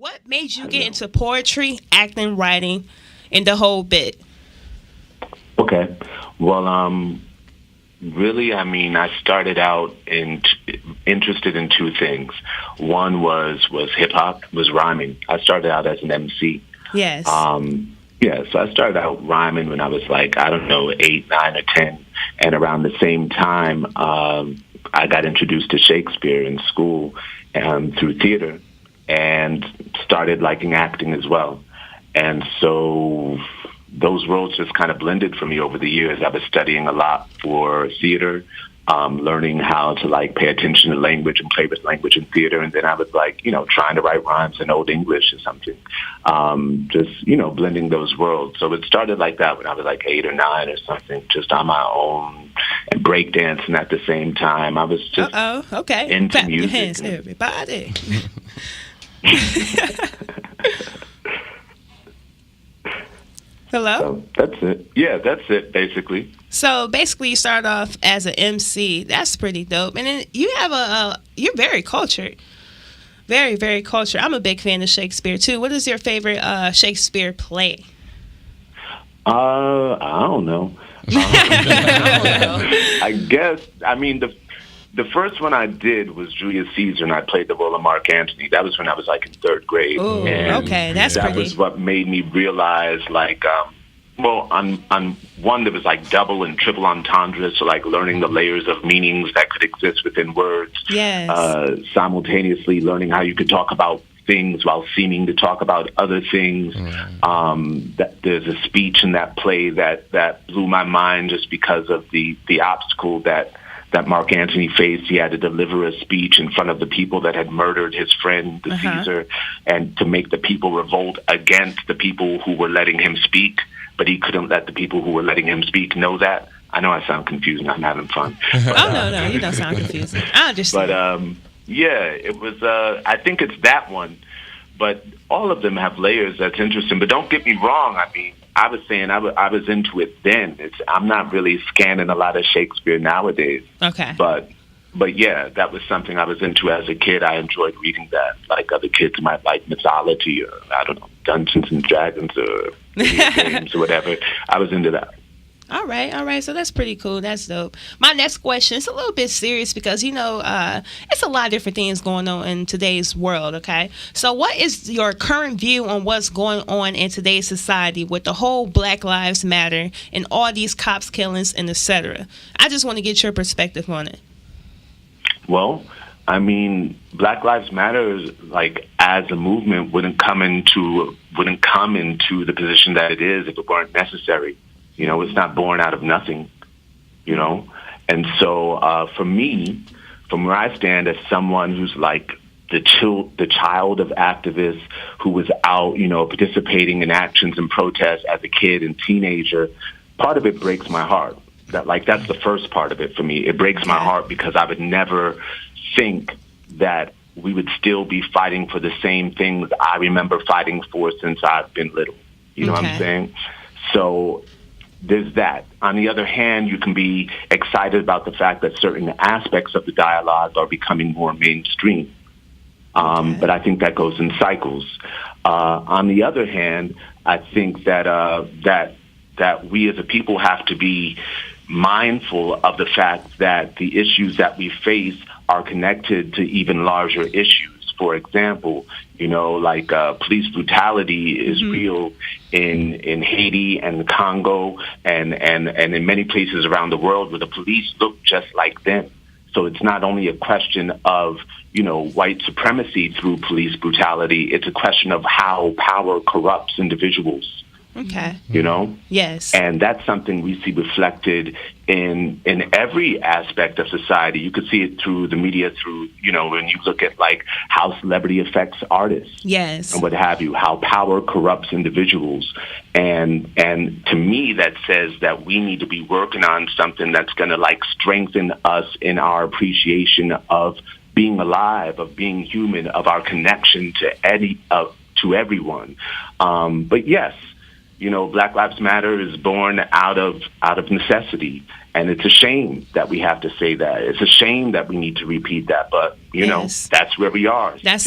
What made you get into poetry, acting, writing, and the whole bit? Okay. Well, really, I mean, I started out interested in two things. One was hip hop, was rhyming. I started out as an MC. Yes. Yeah, so I started out rhyming when I was like, I don't know, 8, 9, or 10. And around the same time, I got introduced to Shakespeare in school through theater and started liking acting as well. And so those roles just kind of blended for me over the years. I was studying a lot for theater, learning how to like pay attention to language and play with language in theater. And then I was like, trying to write rhymes in Old English or something, just, blending those worlds. So it started like that when I was like 8 or 9 or something, just on my own and breakdancing at the same time. I was just okay. into Clap music. your hands, everybody. Hello? So that's it. Yeah, that's it, basically. So basically you start off as an MC. That's pretty dope. And then you have you're very cultured. Very, very cultured. I'm a big fan of Shakespeare, too. What is your favorite Shakespeare play? I don't know. I guess, I mean, the first one I did was Julius Caesar, and I played the role of Mark Antony. That was when I was like in 3rd grade. Ooh, and okay, that's that pretty. was what made me realize, like, on one there was like double and triple entendres, so like learning the layers of meanings that could exist within words. Yes. Simultaneously learning how you could talk about things while seeming to talk about other things. That there's a speech in that play that blew my mind just because of the obstacle that Mark Antony faced. He had to deliver a speech in front of the people that had murdered his friend, the Caesar, and to make the people revolt against the people who were letting him speak, but he couldn't let the people who were letting him speak know that. I know I sound confusing. I'm having fun. But, no, you don't sound confusing. I understand. But, yeah, it was, I think it's that one. But all of them have layers that's interesting. But don't get me wrong. I mean, I was saying I was into it then. I'm not really scanning a lot of Shakespeare nowadays. Okay. But yeah, that was something I was into as a kid. I enjoyed reading that. Like other kids might like mythology or, I don't know, Dungeons and Dragons or video games or whatever. I was into that. All right. So that's pretty cool. That's dope. My next question is a little bit serious because, it's a lot of different things going on in today's world, okay? So what is your current view on what's going on in today's society with the whole Black Lives Matter and all these cops killings and et cetera? I just want to get your perspective on it. Well, I mean, Black Lives Matter, like, as a movement, wouldn't come into the position that it is if it weren't necessary. It's not born out of nothing, And so for me, from where I stand as someone who's like the child of activists who was out, participating in actions and protests as a kid and teenager, part of it breaks my heart. That's the first part of it for me. It breaks my heart because I would never think that we would still be fighting for the same things I remember fighting for since I've been little. You know what I'm saying? So there's that. On the other hand, you can be excited about the fact that certain aspects of the dialogue are becoming more mainstream. But I think that goes in cycles. On the other hand, I think that we as a people have to be mindful of the fact that the issues that we face are connected to even larger issues. For example, police brutality is real in Haiti and the Congo and in many places around the world where the police look just like them. So it's not only a question of, white supremacy through police brutality. It's a question of how power corrupts individuals. Okay. Yes. And that's something we see reflected in every aspect of society. You could see it through the media, through, when you look at like how celebrity affects artists. Yes. And what have you, how power corrupts individuals. And to me, that says that we need to be working on something that's going to like strengthen us in our appreciation of being alive, of being human, of our connection to everyone. But yes, Black Lives Matter is born out of necessity, and it's a shame that we have to say that. It's a shame that we need to repeat that, but that's where we are. That's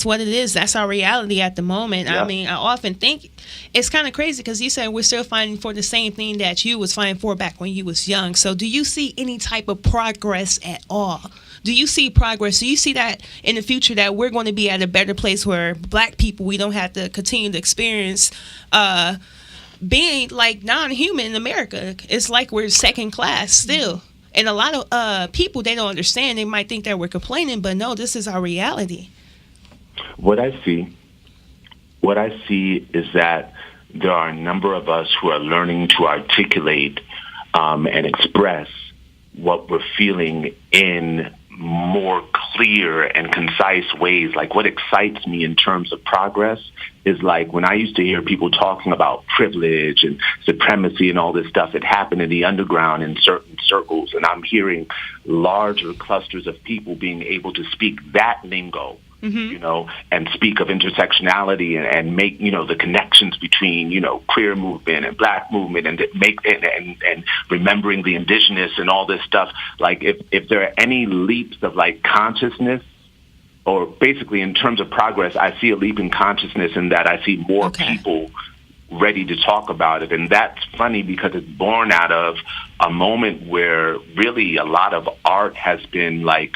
what it is. That's our reality at the moment. Yeah. I mean, I often think it's kind of crazy because you said we're still fighting for the same thing that you was fighting for back when you was young. So, do you see any type of progress at all? Do you see progress? Do you see that in the future that we're going to be at a better place where Black people, we don't have to continue to experience being like non-human in America? It's like we're second class still. And a lot of people, they don't understand. They might think that we're complaining, but no, this is our reality. What I see is that there are a number of us who are learning to articulate and express what we're feeling in more clear and concise ways. Like, what excites me in terms of progress is like when I used to hear people talking about privilege and supremacy and all this stuff, it happened in the underground in certain circles. And I'm hearing larger clusters of people being able to speak that lingo, and speak of intersectionality and make, the connections between, queer movement and Black movement and and remembering the indigenous and all this stuff. Like, if there are any leaps of like consciousness, or basically in terms of progress, I see a leap in consciousness in that I see more people ready to talk about it. And that's funny because it's born out of a moment where really a lot of art has been like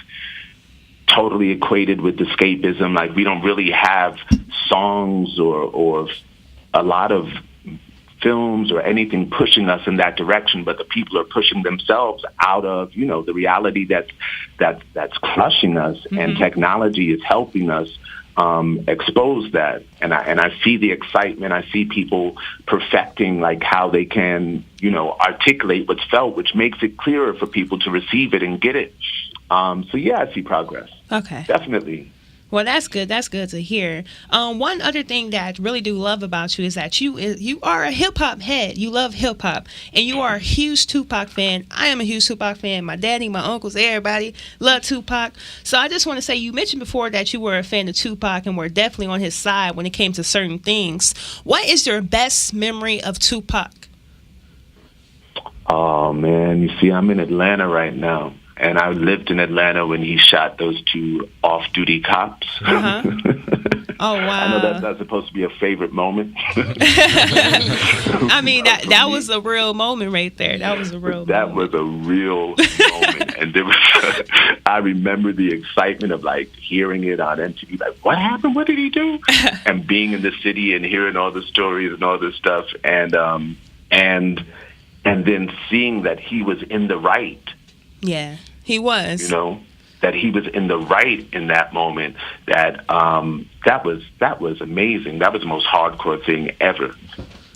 totally equated with escapism. Like, we don't really have songs or a lot of films or anything pushing us in that direction, but the people are pushing themselves out of, the reality that's crushing us, and technology is helping us expose that. And I see the excitement. I see people perfecting like how they can, articulate what's felt, which makes it clearer for people to receive it and get it. So yeah, I see progress. Okay. Definitely. Well, that's good. That's good to hear. One other thing that I really do love about you is that you are a hip-hop head. You love hip-hop, and you are a huge Tupac fan. I am a huge Tupac fan. My daddy, my uncles, everybody love Tupac. So I just want to say, you mentioned before that you were a fan of Tupac and were definitely on his side when it came to certain things. What is your best memory of Tupac? Oh, man. You see, I'm in Atlanta right now. And I lived in Atlanta when he shot those two off-duty cops. Uh-huh. Oh, wow. I know that's not supposed to be a favorite moment. I mean, that was a real moment right there. That was a real moment. Was a real moment. And there was, I remember the excitement of, like, hearing it on MTV. Like, what happened? What did he do? And being in the city and hearing all the stories and all this stuff. And then seeing that he was in the right. Yeah. He was. That he was in the right in that moment. That was amazing. That was the most hardcore thing ever.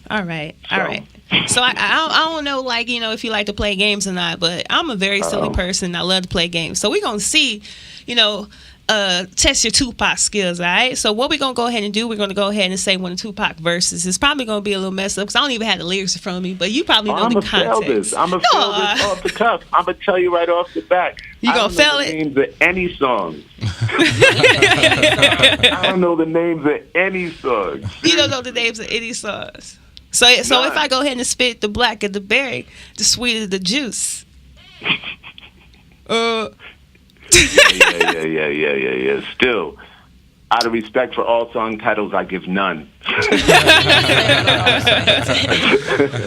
All right. So I don't know, like, if you like to play games or not, but I'm a very silly person. I love to play games. So we're gonna see, test your Tupac skills, all right? So what we're going to go ahead and do, we're going to go ahead and say one of Tupac verses. It's probably going to be a little messed up because I don't even have the lyrics in front of me, but you probably know the context. I'm going to fail this off the cuff. I'm going to tell you right off the bat. You going to fail it? I don't know the names of any songs. I don't know the names of any songs. You don't know the names of any songs. So if I go ahead and spit the black of the berry, the sweet of the juice. Yeah. Still, out of respect for all song titles, I give none.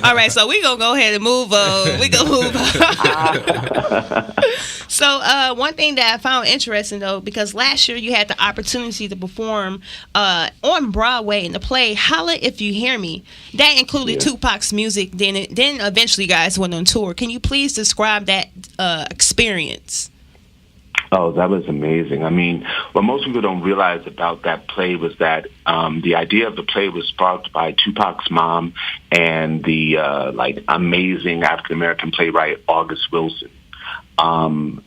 All right, so we're going to go ahead and move on. We're going to move on. So one thing that I found interesting, though, because last year you had the opportunity to perform on Broadway in the play Holla, If You Hear Me. That included Tupac's music. Then eventually you guys went on tour. Can you please describe that experience? Oh, that was amazing. I mean, what most people don't realize about that play was that the idea of the play was sparked by Tupac's mom and the amazing African-American playwright August Wilson. And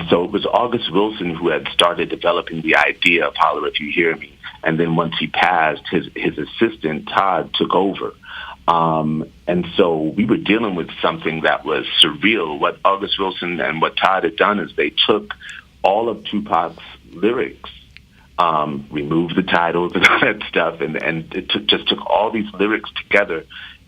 so it was August Wilson who had started developing the idea of Holla, If You Hear Me. And then once he passed, his assistant, Todd, took over. And so we were dealing with something that was surreal. What August Wilson and what Todd had done is they took all of Tupac's lyrics removed the titles and all that stuff, and it took all these lyrics together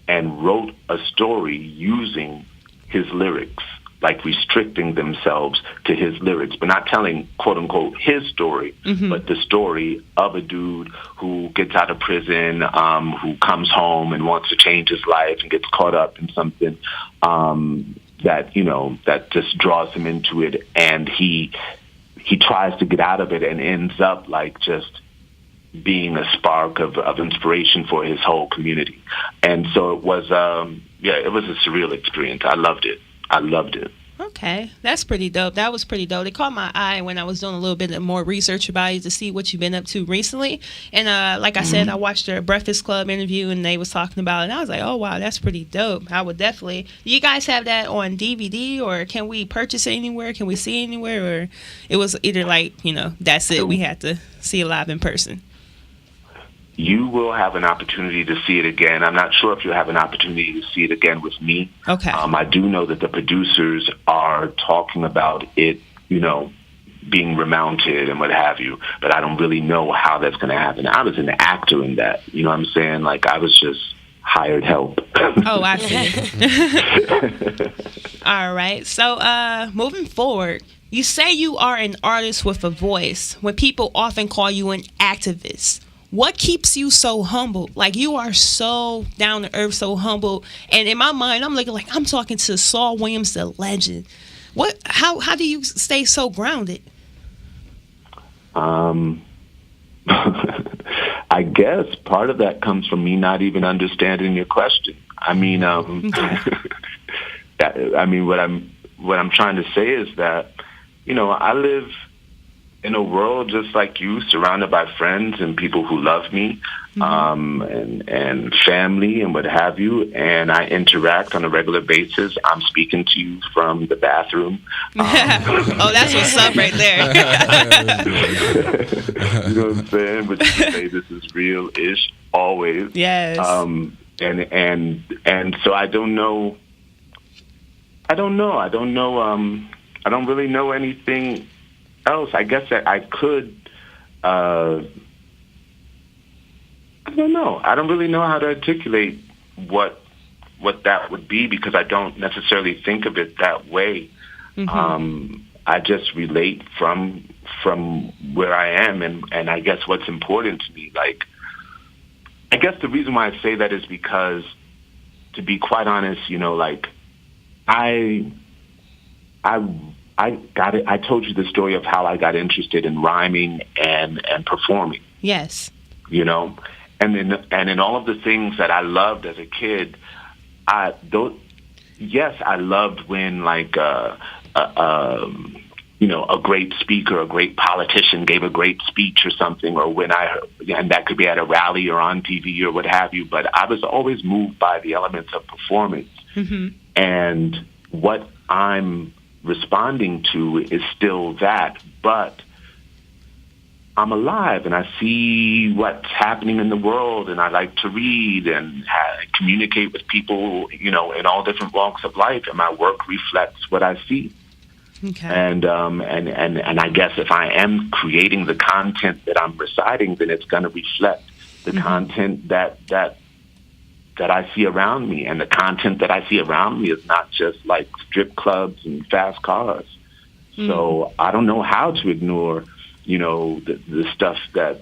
and wrote a story using his lyrics, like restricting themselves to his lyrics, but not telling, quote unquote, his story, but the story of a dude who gets out of prison, who comes home and wants to change his life and gets caught up in something that just draws him into it, and he tries to get out of it and ends up like just being a spark of inspiration for his whole community. And so it was a surreal experience. I loved it. Okay, that's pretty dope. That was pretty dope. It caught my eye when I was doing a little bit more research about you to see what you've been up to recently. And like I said, I watched your Breakfast Club interview and they was talking about it. And I was like, oh, wow, that's pretty dope. I would definitely. Do you guys have that on DVD, or can we purchase it anywhere? Can we see it anywhere? Or it was either like, that's it. We had to see it live in person. You will have an opportunity to see it again. I'm not sure if you'll have an opportunity to see it again with me. Okay. I do know that the producers are talking about it, being remounted and what have you, but I don't really know how that's going to happen. I was an actor in that, you know what I'm saying? Like, I was just hired help. Oh, I see. All right. So, moving forward, you say you are an artist with a voice when people often call you an activist. What keeps you so humble? Like, you are so down to earth, so humble. And in my mind, I'm looking like I'm talking to Saul Williams, the legend. How do you stay so grounded? I guess part of that comes from me not even understanding your question. I mean, what I'm trying to say is that, I live in a world just like you, surrounded by friends and people who love me, and family and what have you, and I interact on a regular basis. I'm speaking to you from the bathroom. Oh, that's what's up right there. You know what I'm saying? But you can say this is real-ish always. Yes. And so I don't know. I don't really know anything else. I guess that I could. I don't know. I don't really know how to articulate what that would be, because I don't necessarily think of it that way. I just relate from where I am, and I guess what's important to me. Like, I guess the reason why I say that is because, to be quite honest, like I got it. I told you the story of how I got interested in rhyming and performing. Yes. And in all of the things that I loved as a kid, I loved when like a great speaker, a great politician gave a great speech or something, or and that could be at a rally or on TV or what have you. But I was always moved by the elements of performance, and what I'm responding to is still that, but I'm alive and I see what's happening in the world, and I like to read and communicate with people, in all different walks of life, and my work reflects what I see. Okay. And I guess if I am creating the content that I'm reciting, then it's going to reflect the content that I see around me. And the content that I see around me is not just like strip clubs and fast cars. So I don't know how to ignore, the stuff that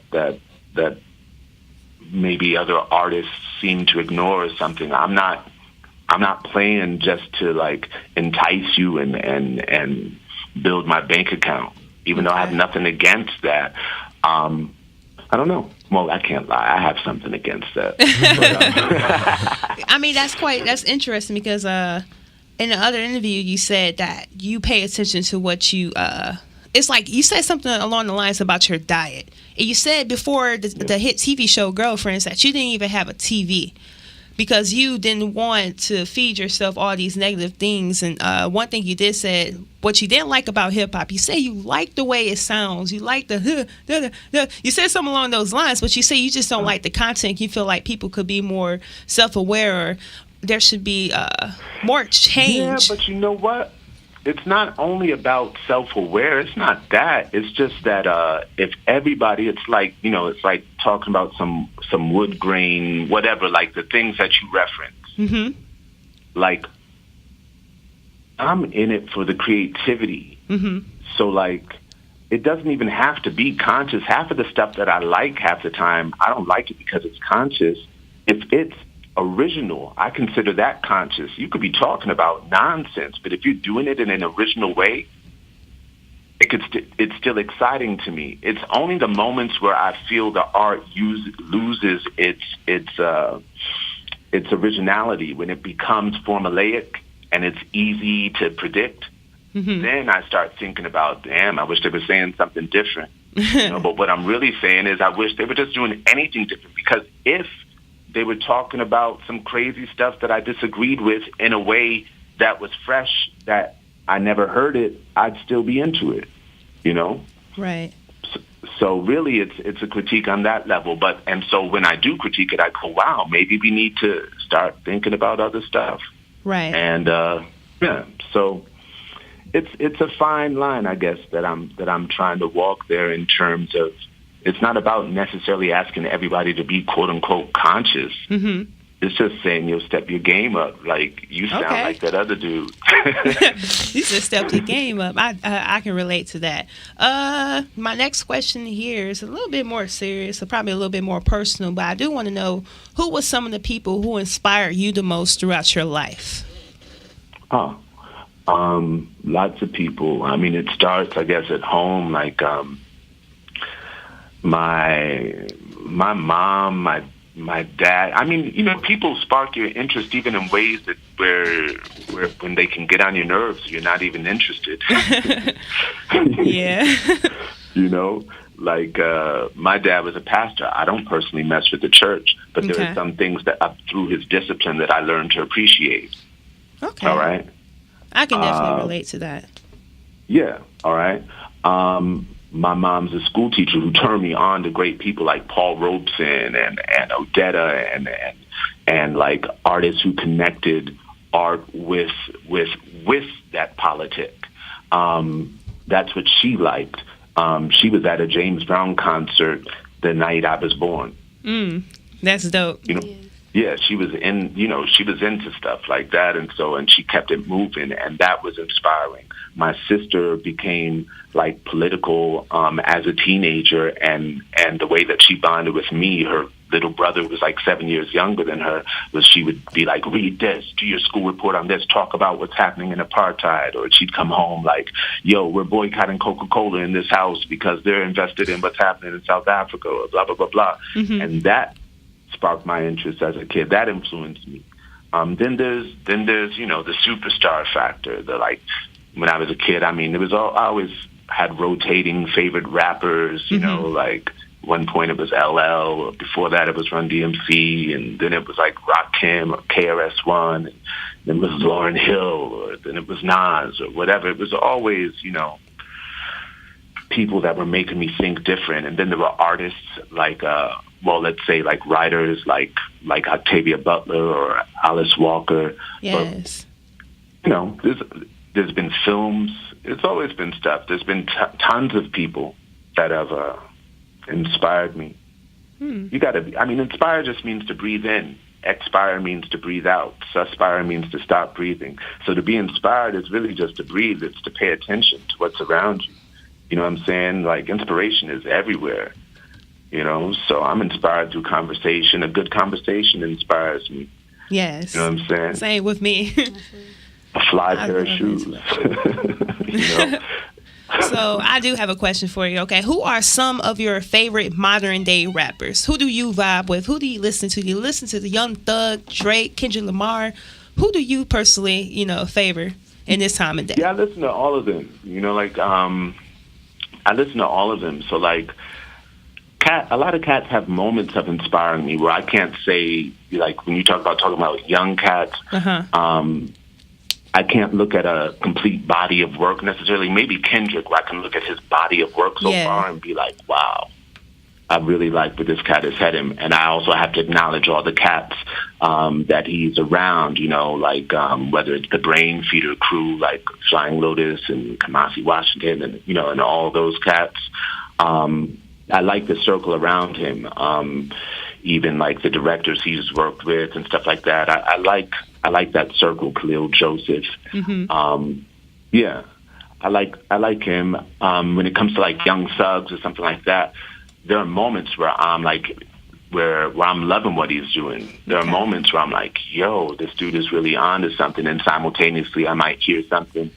maybe other artists seem to ignore or something. I'm not playing just to like entice you and build my bank account, even though I have nothing against that. I don't know. Well, I can't lie. I have something against that. I mean, that's interesting, because in the other interview you said that you pay attention to what you it's like you said something along the lines about your diet. And you said before the hit TV show Girlfriends that you didn't even have a TV because you didn't want to feed yourself all these negative things. And one thing you did said, what you didn't like about hip hop, you say you like the way it sounds. You like the you said something along those lines, but you say you just don't like the content. You feel like people could be more self-aware, or there should be more change. Yeah, but you know what? it's not only about self-aware. It's not that. It's just that if everybody, it's like, it's like talking about some wood grain, whatever, like the things that you reference. Mm-hmm. Like, I'm in it for the creativity. Mm-hmm. So, like, it doesn't even have to be conscious. Half of the stuff that I like half the time, I don't like it because it's conscious. If it's original, I consider that conscious. You could be talking about nonsense, but if you're doing it in an original way, it's still exciting to me. It's only the moments where I feel the art loses its originality, when it becomes formulaic and it's easy to predict. Mm-hmm. Then I start thinking about, damn, I wish they were saying something different. But what I'm really saying is I wish they were just doing anything different, because if they were talking about some crazy stuff that I disagreed with in a way that was fresh, that I never heard it, I'd still be into it, Right. So really, it's a critique on that level. And so when I do critique it, I go, wow, maybe we need to start thinking about other stuff. Right. And so it's a fine line, I guess, that I'm trying to walk there, in terms of, it's not about necessarily asking everybody to be quote unquote conscious. Mm-hmm. It's just saying, step your game up. Like, you sound like that other dude. You just stepped your game up. I can relate to that. My next question here is a little bit more serious, or probably a little bit more personal, but I do want to know, who were some of the people who inspired you the most throughout your life? Lots of people. I mean, it starts, I guess, at home. Like, my mom, my dad. I mean, people spark your interest even in ways that where when they can get on your nerves, you're not even interested. Yeah. Like, my dad was a pastor. I don't personally mess with the church, but there are some things that through his discipline that I learned to appreciate. Okay. All right. I can definitely relate to that. Yeah. All right. My mom's a school teacher who turned me on to great people like Paul Robeson and Odetta and like artists who connected art with that politic. That's what she liked. She was at a James Brown concert the night I was born. That's dope. Yeah, she was she was into stuff like that, and she kept it moving, and that was inspiring. My sister became like political as a teenager, and the way that she bonded with me, her little brother was like 7 years younger than her, was she would be like, read this, do your school report on this, talk about what's happening in apartheid, or she'd come home like, yo, we're boycotting Coca-Cola in this house because they're invested in what's happening in South Africa, or blah, blah, blah, blah. Mm-hmm. And that sparked my interest as a kid. That influenced me. Then there's the superstar factor. When I was a kid, I mean, I always had rotating favorite rappers. Like one point it was LL. Before that it was Run DMC, and then it was like Rakim or KRS-One. And then it was Lauryn Hill, or then it was Nas, or whatever. It was always people that were making me think different. And then there were artists like let's say like writers like Octavia Butler or Alice Walker. Yes. But, there's been films. It's always been stuff. There's been tons of people that have inspired me. You got to. Inspire just means to breathe in. Expire means to breathe out. Suspire means to stop breathing. So to be inspired is really just to breathe. It's to pay attention to what's around you. You know what I'm saying? Like, inspiration is everywhere. So I'm inspired through conversation. A good conversation inspires me. Yes. You know what I'm saying? Same with me. A fly pair of shoes. So I do have a question for you. Okay, who are some of your favorite modern day rappers? Who do you vibe with? Who do you listen to? Do you listen to the Young Thug, Drake, Kendrick Lamar? Who do you personally, favor in this time of day? Yeah, I listen to all of them. I listen to all of them. So like, a lot of cats have moments of inspiring me where I can't say, like, when you talking about young cats, I can't look at a complete body of work necessarily. Maybe Kendrick, where I can look at his body of work so far and be like, wow. I really like where this cat has had him, and I also have to acknowledge all the cats that he's around. Like whether it's the Brain Feeder crew, like Flying Lotus and Kamasi Washington, and and all those cats. I like the circle around him. Even like the directors he's worked with and stuff like that. I like that circle. Khalil Joseph. Yeah, I like him. When it comes to like Young Thugs or something like that, there are moments where I'm like, where I'm loving what he's doing. There are moments where I'm like, yo, this dude is really on to something, and simultaneously I might hear something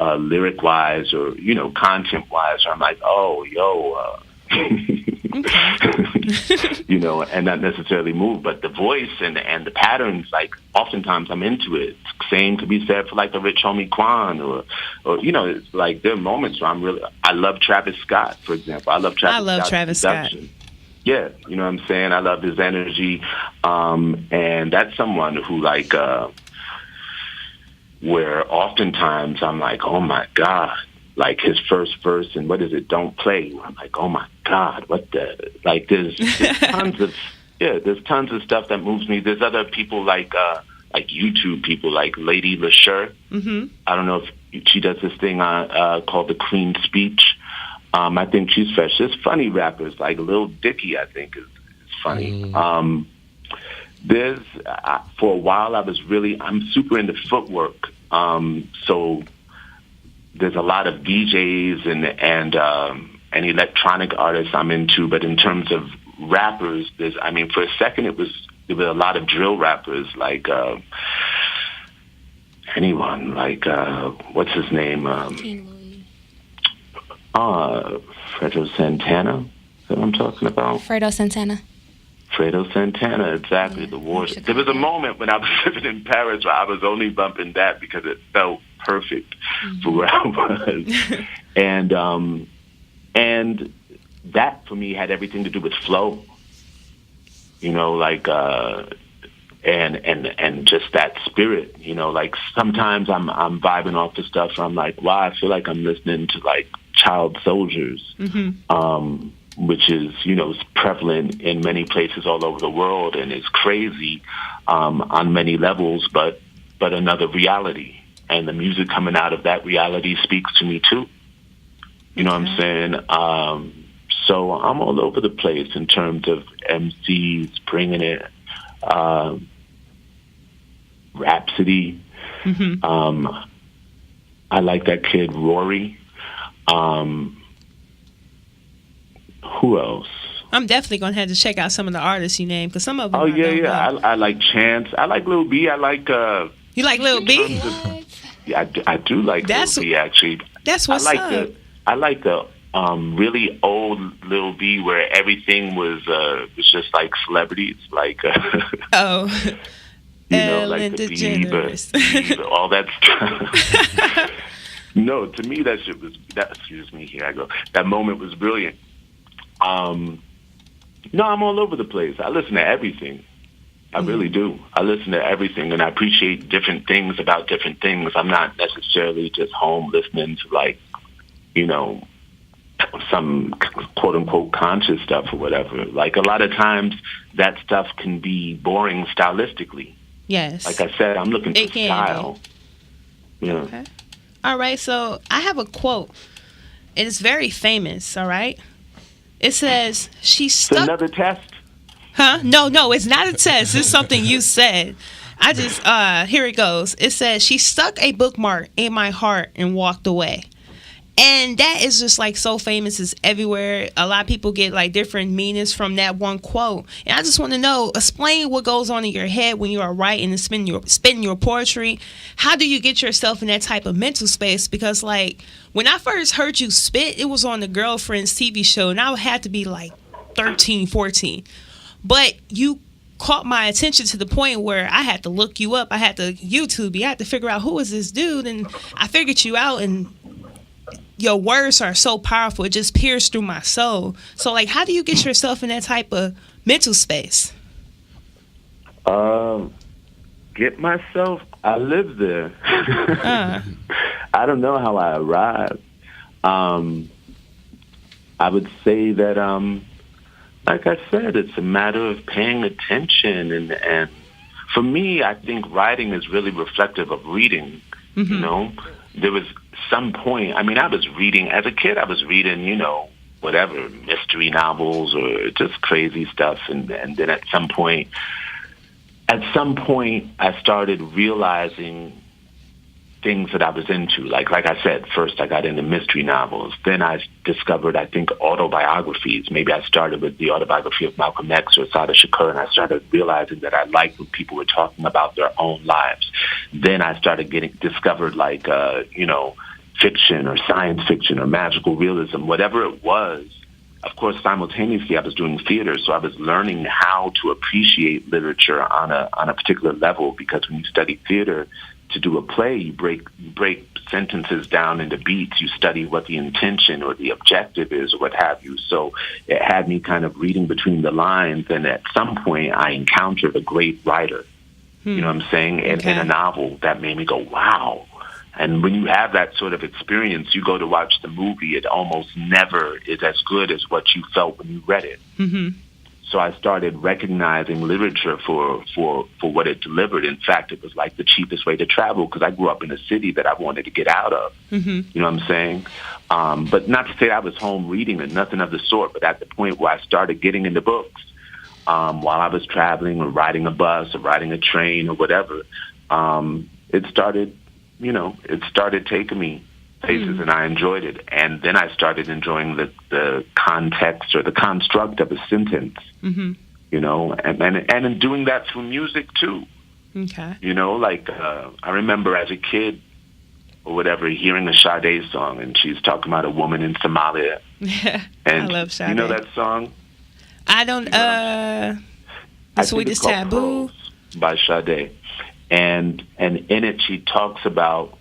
lyric wise or content wise, or I'm like, oh, yo. And not necessarily move, but the voice and the patterns, like oftentimes I'm into it. Same could be said for like the Rich Homie Quan or it's like there are moments where I love Travis Scott, for example. I love Travis Scott. Yeah, you know what I'm saying? I love his energy. And that's someone who like where oftentimes I'm like, oh my God. Like his first verse and what is it? Don't Play. I'm like, oh my God, what the? Like there's tons of stuff that moves me. There's other people like YouTube people like Lady LaSure. I don't know if she does this thing called the Clean Speech. I think she's fresh. There's funny rappers like Lil Dicky. I think is funny. There's for a while I'm super into footwork. So. There's a lot of DJs and electronic artists I'm into, but in terms of rappers, for a second there was a lot of drill rappers like anyone like what's his name? Fredo Santana. Is that what I'm talking about? Fredo Santana, exactly. The war. There was a moment when I was living in Paris where I was only bumping that because it felt perfect for where I was, and that for me had everything to do with flow. Like and just that spirit. Like sometimes I'm vibing off the stuff. So I'm like, wow, I feel like I'm listening to like Child Soldiers. Which is, prevalent in many places all over the world and is crazy on many levels, but another reality. And the music coming out of that reality speaks to me too. You know what I'm saying? So I'm all over the place in terms of MCs bringing it. Rhapsody. I like that kid Rory. Who else? I'm definitely gonna have to check out some of the artists you named because some of them. Oh yeah. I like Chance. I like Lil B. I like. You like Lil B? Yeah, I do like Lil B. Actually, that's what's up. I like the really old Lil B where everything was just like celebrities, like oh, like the Bieber, all that stuff. No, to me that shit was excuse me, here I go. That moment was brilliant. No, I'm all over the place. I listen to everything. I really do. I listen to everything, and I appreciate different things about different things. I'm not necessarily just home listening to like, some quote unquote conscious stuff or whatever. Like a lot of times that stuff can be boring stylistically. Yes. Like I said, I'm looking for style. Yeah. Okay. All right. So I have a quote. It is very famous. All right. It says, she stuck... It's another test? Huh? No, it's not a test. It's something you said. I just, here it goes. It says, she stuck a bookmark in my heart and walked away. And that is just like so famous. It's everywhere. A lot of people get like different meanings from that one quote. And I just want to know, explain what goes on in your head when you are writing and spinning your poetry. How do you get yourself in that type of mental space? Because like when I first heard you spit, it was on the Girlfriends TV show, and I had to be like 13, 14. But you caught my attention to the point where I had to look you up. I had to YouTube you. I had to figure out who is this dude, and I figured you out. And your words are so powerful. It just pierced through my soul. So, like, how do you get yourself in that type of mental space? Get myself, I live there. I don't know how I arrived. I would say that like I said, it's a matter of paying attention. And for me, I think writing is really reflective of reading. You know, there was some point, I mean, I was reading, as a kid, I was reading, you know, whatever, mystery novels or just crazy stuff. And then at some point, I started realizing things that I was into. Like I said, first I got into mystery novels. Then I discovered, I think, autobiographies. Maybe I started with the autobiography of Malcolm X or Sada Shakur, and I started realizing that I liked when people were talking about their own lives. Then I started discovered like, you know, fiction or science fiction or magical realism, whatever it was. Of course, simultaneously, I was doing theater, so I was learning how to appreciate literature on a particular level, because when you study theater, to do a play, you break sentences down into beats. You study what the intention or the objective is or what have you. So it had me kind of reading between the lines, and at some point I encountered a great writer, you know what I'm saying, in a novel that made me go, wow. And when you have that sort of experience, you go to watch the movie, it almost never is as good as what you felt when you read it. So I started recognizing literature for what it delivered. In fact, it was like the cheapest way to travel, because I grew up in a city that I wanted to get out of. You know what I'm saying? But not to say I was home reading and nothing of the sort, but at the point where I started getting into books, while I was traveling or riding a bus or riding a train or whatever, it started taking me places, and I enjoyed it. And then I started enjoying the context or the construct of a sentence, you know, and in doing that through music too. You know, like I remember as a kid or whatever, hearing a Sade song, and she's talking about a woman in Somalia. And I love Sade. You know that song? I don't, The Sweetest Taboo by Sade. And in it she talks about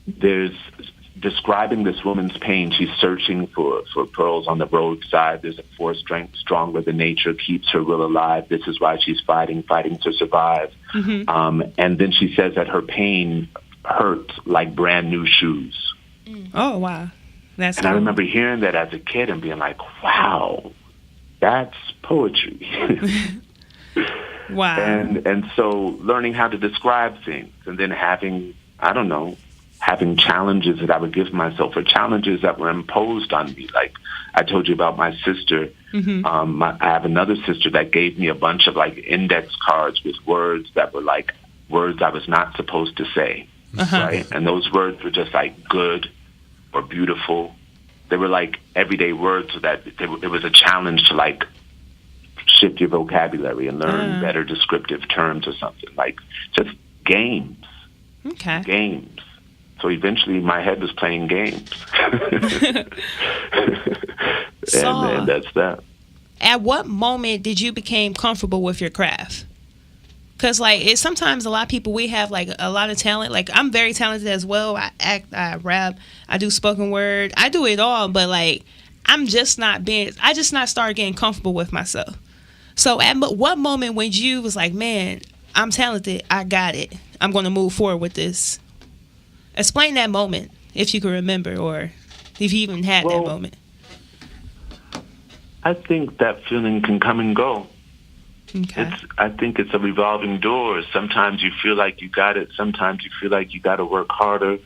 there's describing this woman's pain. She's searching for pearls on the roadside. There's a force strength stronger than nature keeps her will alive. This is why she's fighting to survive. And then she says that her pain hurts like brand new shoes. Oh, wow. That's and cool. I remember hearing that as a kid and being like, wow, that's poetry. Wow. And so learning how to describe things, and then having challenges that I would give myself, or challenges that were imposed on me. Like I told you about my sister. I have another sister that gave me a bunch of like index cards with words that were like words I was not supposed to say. Right? And those words were just like good or beautiful. They were like everyday words, so that it was a challenge to like shift your vocabulary and learn better descriptive terms or something. Like just games. Games. So eventually my head was playing games. and that's that. At what moment did you become comfortable with your craft? Because, like, it's sometimes a lot of people, we have, like, a lot of talent. Like, I'm very talented as well. I act, I rap, I do spoken word. I do it all, but, like, I just not started getting comfortable with myself. So at what moment when you was like, man, I'm talented, I got it, I'm going to move forward with this? Explain that moment, if you can remember, or if you even had that moment. I think that feeling can come and go. I think it's a revolving door. Sometimes you feel like you got it. Sometimes you feel like you got to work harder.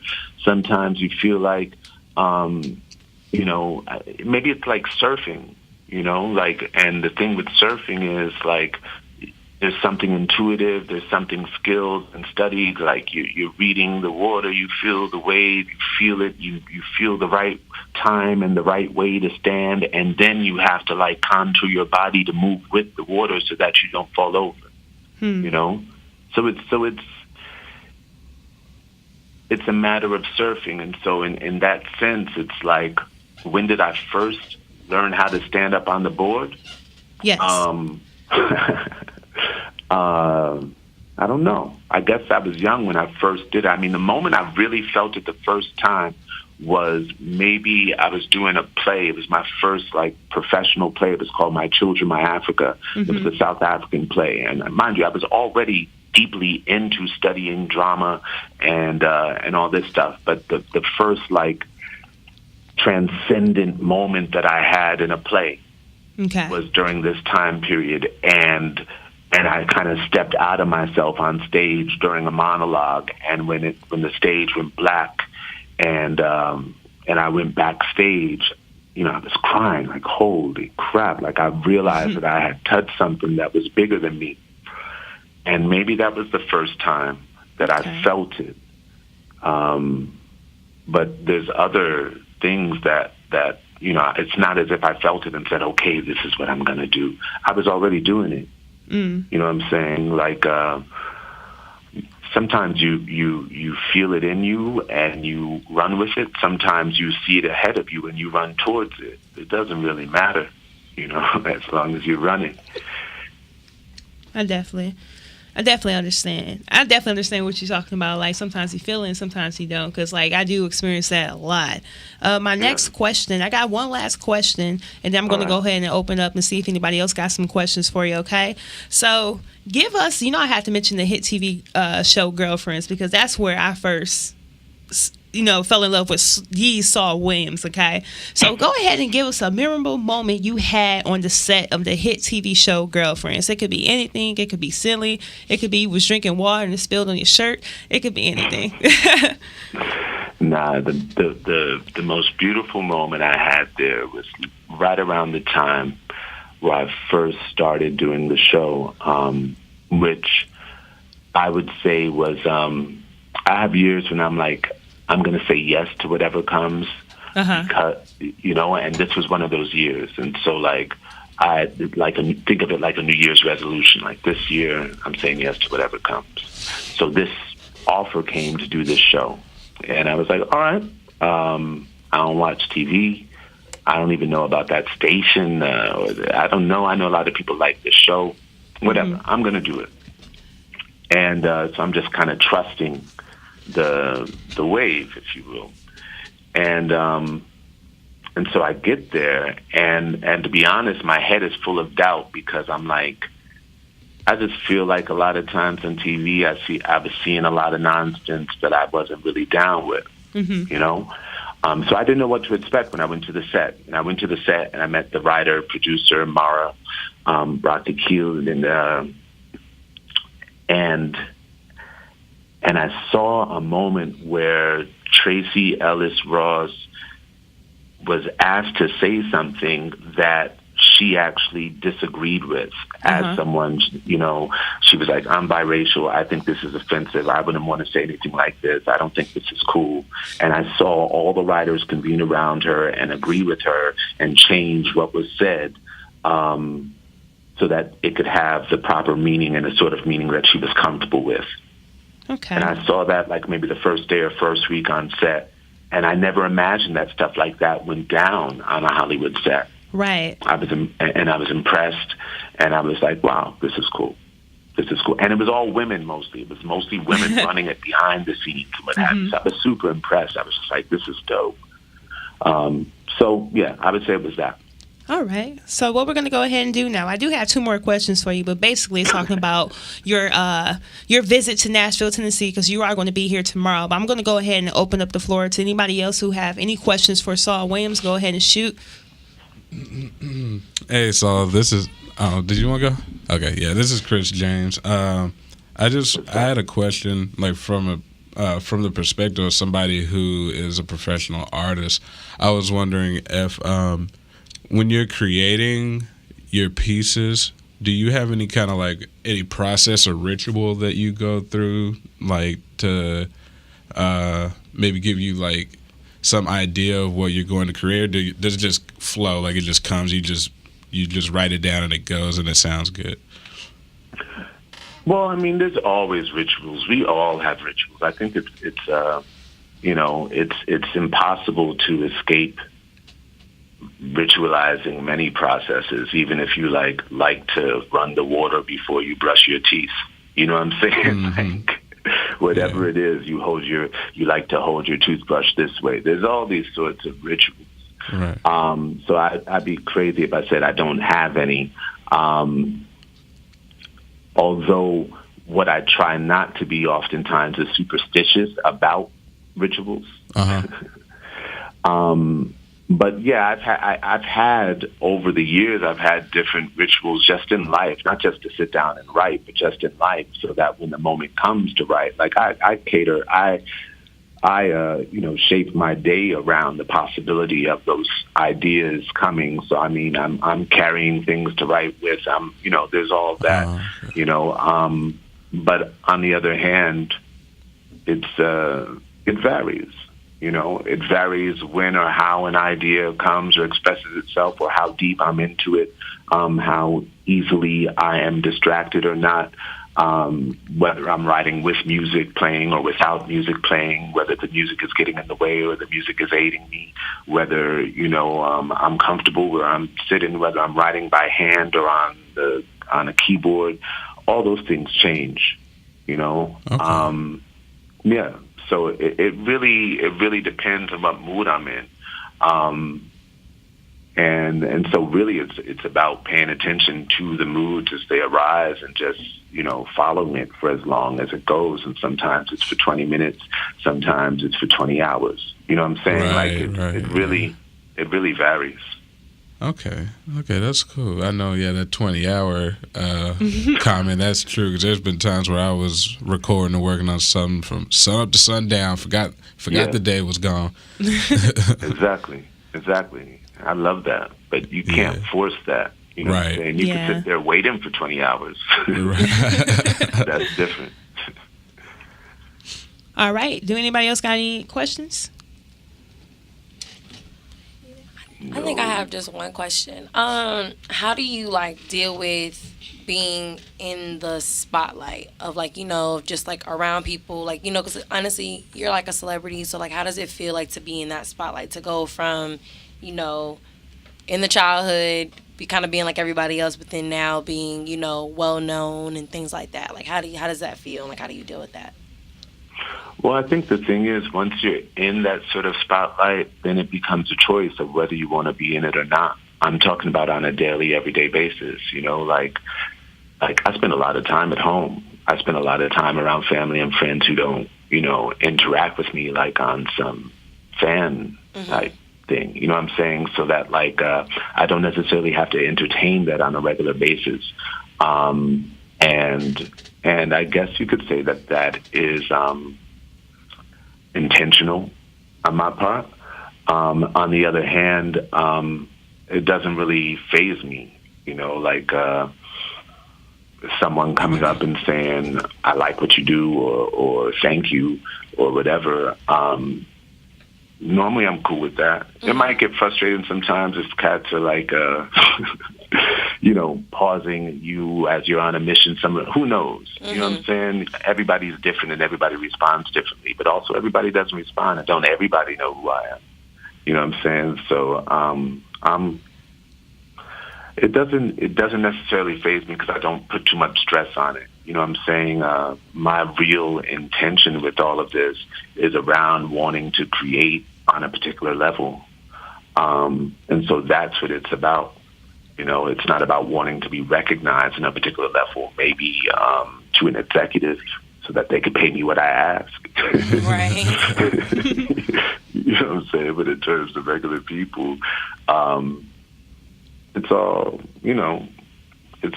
Sometimes you feel like, you know, maybe it's like surfing, you know, like, and the thing with surfing is like, there's something intuitive, there's something skilled and studied, like you're reading the water, you feel the wave, you feel it, you feel the right time and the right way to stand, and then you have to like contour your body to move with the water so that you don't fall over. You know? So it's a matter of surfing. And so in that sense, it's like, when did I first learn how to stand up on the board? Yes. I don't know. I guess I was young when I first did it. I mean, the moment I really felt it the first time was maybe I was doing a play. It was my first like professional play. It was called My Children, My Africa. It was a South African play. And mind you, I was already deeply into studying drama and all this stuff. But the first like transcendent moment that I had in a play was during this time period, and I kind of stepped out of myself on stage during a monologue, and when the stage went black, and I went backstage, I was crying like, holy crap! Like I realized that I had touched something that was bigger than me, and maybe that was the first time that I felt it. But there's other things that it's not as if I felt it and said, okay, this is what I'm going to do. I was already doing it. You know what I'm saying? Like, sometimes you feel it in you and you run with it. Sometimes you see it ahead of you and you run towards it. It doesn't really matter, as long as you're running. I definitely understand. I definitely understand what you're talking about. Like, sometimes you feel it and sometimes you don't. Because, like, I do experience that a lot. My next question, I got one last question, and then I'm going to go ahead and open up and see if anybody else got some questions for you, okay? So, give us, I have to mention the hit TV show Girlfriends, because that's where I first, fell in love with Saul Williams, okay? So go ahead and give us a memorable moment you had on the set of the hit TV show Girlfriends. It could be anything. It could be silly. It could be you was drinking water and it spilled on your shirt. It could be anything. Nah, the most beautiful moment I had there was right around the time where I first started doing the show, which I would say was, I have years when I'm like, I'm going to say yes to whatever comes, because, and this was one of those years. And so, like, I think of it like a New Year's resolution. Like, this year, I'm saying yes to whatever comes. So this offer came to do this show. And I was like, all right, I don't watch TV. I don't even know about that station. I don't know. I know a lot of people like this show. Whatever. I'm going to do it. And so I'm just kind of trusting the wave, if you will. And so I get there, and to be honest, my head is full of doubt, because I'm like, I just feel like a lot of times on TV, I was seeing a lot of nonsense that I wasn't really down with, So I didn't know what to expect when I went to the set. And I went to the set, and I met the writer, producer, Mara Raktakil, and I saw a moment where Tracy Ellis Ross was asked to say something that she actually disagreed with as someone, she was like, I'm biracial. I think this is offensive. I wouldn't want to say anything like this. I don't think this is cool. And I saw all the writers convene around her and agree with her and change what was said, so that it could have the proper meaning and the sort of meaning that she was comfortable with. Okay. And I saw that like maybe the first day or first week on set, and I never imagined that stuff like that went down on a Hollywood set. Right. I was impressed, and I was like, wow, this is cool. This is cool. And it was all women mostly. It was mostly women running it behind the scenes and what have you. So I was super impressed. I was just like, this is dope. So, yeah, I would say it was that. All right. So what we're going to go ahead and do now, I do have two more questions for you, but basically it's talking about your visit to Nashville, Tennessee, because you are going to be here tomorrow. But I'm going to go ahead and open up the floor to anybody else who have any questions for Saul Williams. Go ahead and shoot. Hey, Saul, this is... did you want to go? Okay, yeah, this is Chris James. I had a question, like, from the perspective of somebody who is a professional artist. I was wondering if... when you're creating your pieces, do you have any kind of like any process or ritual that you go through, like to maybe give you like some idea of what you're going to create? Or does it just flow, like it just comes? You just write it down and it goes and it sounds good. Well, I mean, there's always rituals. We all have rituals. I think it's impossible to escape ritualizing many processes, even if you like to run the water before you brush your teeth. You know what I'm saying? Mm-hmm. Like whatever it is, you like to hold your toothbrush this way. There's all these sorts of rituals. Right. So I'd be crazy if I said I don't have any. Although what I try not to be oftentimes is superstitious about rituals. But yeah, I've had over the years, I've had different rituals just in life, not just to sit down and write, but just in life, so that when the moment comes to write, like I cater, shape my day around the possibility of those ideas coming. So I mean, I'm carrying things to write with. There's all of that, But on the other hand, it varies. It varies when or how an idea comes or expresses itself, or how deep I'm into it, how easily I am distracted or not, whether I'm writing with music playing or without music playing, whether the music is getting in the way or the music is aiding me, whether, I'm comfortable where I'm sitting, whether I'm writing by hand or on a keyboard. All those things change, Okay. Yeah. So it really depends on what mood I'm in, and so really it's about paying attention to the moods as they arise and just following it for as long as it goes. And sometimes it's for 20 minutes, sometimes it's for 20 hours. You know what I'm saying? It really varies. Okay, that's cool. I know, that 20-hour comment, that's true, because there's been times where I was recording and working on something from sun up to sundown, forgot the day was gone. Exactly. I love that, but you can't force that. You know what I'm saying? You can sit there waiting for 20 hours. That's different. All right. Do anybody else got any questions? I think I have just one question. How do you deal with being in the spotlight of just around people, because honestly you're like a celebrity, so how does it feel to be in that spotlight, to go from in the childhood be kind of being like everybody else, but then now being well known and things like that? How does that feel? How do you deal with that? Well, I think the thing is, once you're in that sort of spotlight, then it becomes a choice of whether you want to be in it or not. I'm talking about on a daily, everyday basis, like I spend a lot of time at home. I spend a lot of time around family and friends who don't, interact with me on some fan type thing. You know what I'm saying? So that I don't necessarily have to entertain that on a regular basis. And I guess you could say that is intentional on my part. On the other hand, it doesn't really faze me, someone coming up and saying, I like what you do, or thank you, or whatever. Normally I'm cool with that. It might get frustrating sometimes if cats are pausing you as you're on a mission. Who knows? You know what I'm saying? Everybody's different and everybody responds differently, but also everybody doesn't respond, and don't everybody know who I am. You know what I'm saying? So it doesn't necessarily faze me because I don't put too much stress on it. You know what I'm saying? My real intention with all of this is around wanting to create on a particular level. And so that's what it's about. It's not about wanting to be recognized in a particular level, maybe to an executive so that they could pay me what I ask. Right. You know what I'm saying? But in terms of regular people, it's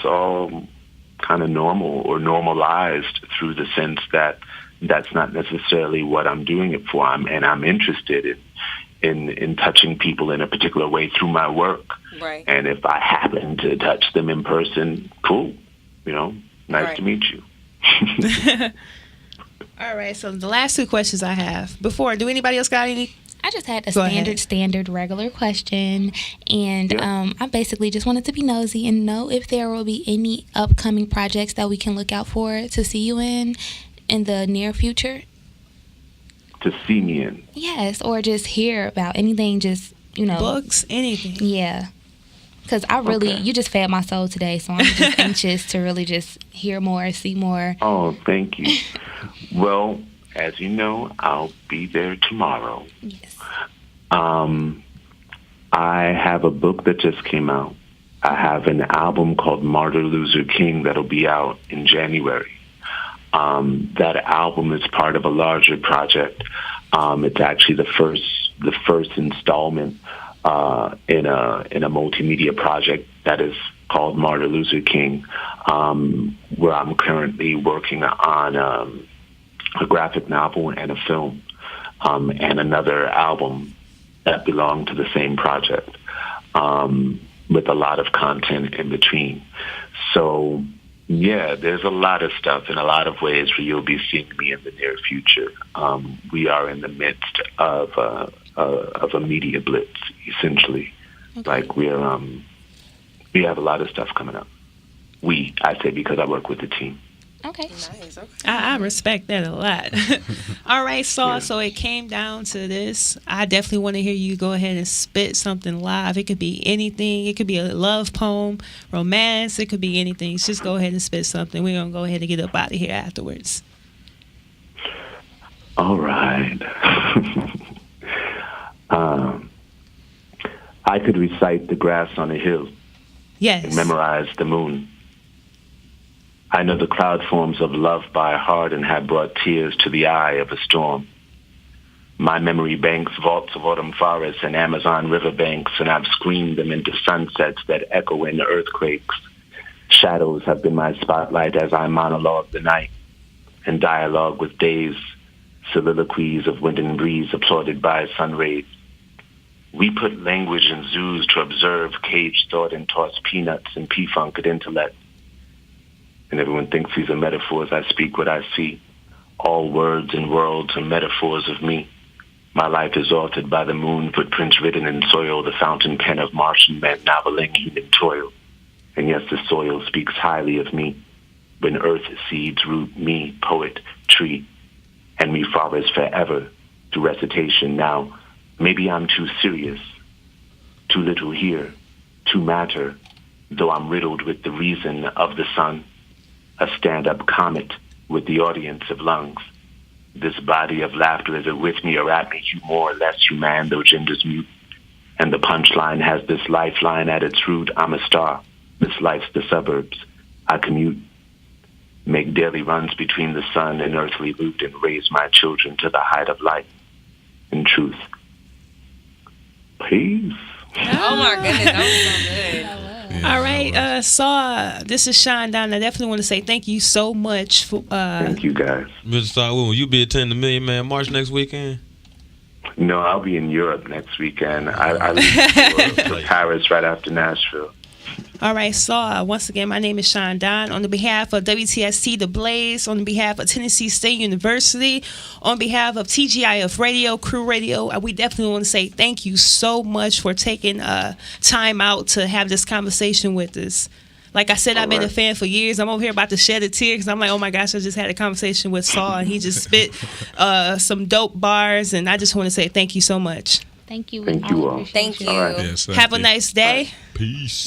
all kind of normal or normalized through the sense that that's not necessarily what I'm doing it for. I'm interested in touching people in a particular way through my work. Right. And if I happen to touch them in person, cool. Nice to meet you. All right. So the last two questions I have. Do anybody else got any? I just had a standard regular question, and I basically just wanted to be nosy and know if there will be any upcoming projects that we can look out for to see you in the near future. To see me in? Yes, or just hear about anything, Books, anything. Yeah. Because you just fed my soul today, so I'm just anxious to really just hear more, see more. Oh, thank you. Well, as you know, I'll be there tomorrow. Yes. I have a book that just came out. I have an album called Martyr Loser King that'll be out in January. That album is part of a larger project. It's actually the first installment in a multimedia project that is called Martin Luther King, where I'm currently working on a graphic novel and a film, and another album that belong to the same project, with a lot of content in between. So, yeah, there's a lot of stuff in a lot of ways where you'll be seeing me in the near future. We are in the midst of a media blitz, essentially. Okay. Like we have a lot of stuff coming up. I say because I work with the team. Okay. Nice. Okay. I respect that a lot. All right, Saul. So it came down to this. I definitely want to hear you go ahead and spit something live. It could be anything. It could be a love poem, romance. It could be anything. Just go ahead and spit something. We're going to go ahead and get up out of here afterwards. All right. I could recite the grass on a hill Yes. and memorize the moon. I know the cloud forms of love by heart and have brought tears to the eye of a storm. My memory banks vaults of autumn forests and Amazon riverbanks, and I've screamed them into sunsets that echo in earthquakes. Shadows have been my spotlight as I monologue the night and dialogue with days, soliloquies of wind and breeze applauded by sun rays. We put language in zoos to observe caged thought and toss peanuts and P-funk at intellect. And everyone thinks these are metaphors. I speak what I see. All words and worlds are metaphors of me. My life is altered by the moon, footprints written in soil, the fountain pen of Martian men noveling human toil. And yes, the soil speaks highly of me. When earth seeds root me, poet, tree, and me fathers forever through recitation. Now, maybe I'm too serious, too little here, too matter, though I'm riddled with the reason of the sun. A stand-up comet with the audience of lungs. This body of laughter is it with me or at me, you more or less human, though genders mute. And the punchline has this lifeline at its root. I'm a star. This life's the suburbs. I commute, make daily runs between the sun and earthly loot, and raise my children to the height of light and truth. Peace. Oh my goodness, that was so good. All right, Saul, this is Chon'don. I definitely want to say thank you so much for. Thank you, guys. Mr. Saul, will you be attending the Million Man March next weekend? No, I'll be in Europe next weekend. I leave for Paris right after Nashville. All right, Saul, once again, my name is Chon'don. On the behalf of WTST The Blaze, on behalf of Tennessee State University, on behalf of TGIF Radio, Crew Radio, we definitely want to say thank you so much for taking time out to have this conversation with us. Like I said, I've been a fan for years. I'm over here about to shed a tear because I'm like, oh my gosh, I just had a conversation with Saul and he just spit some dope bars, and I just want to say thank you so much. Thank you. Thank you all. Thank you. All right. Yes, Have a nice day. Peace.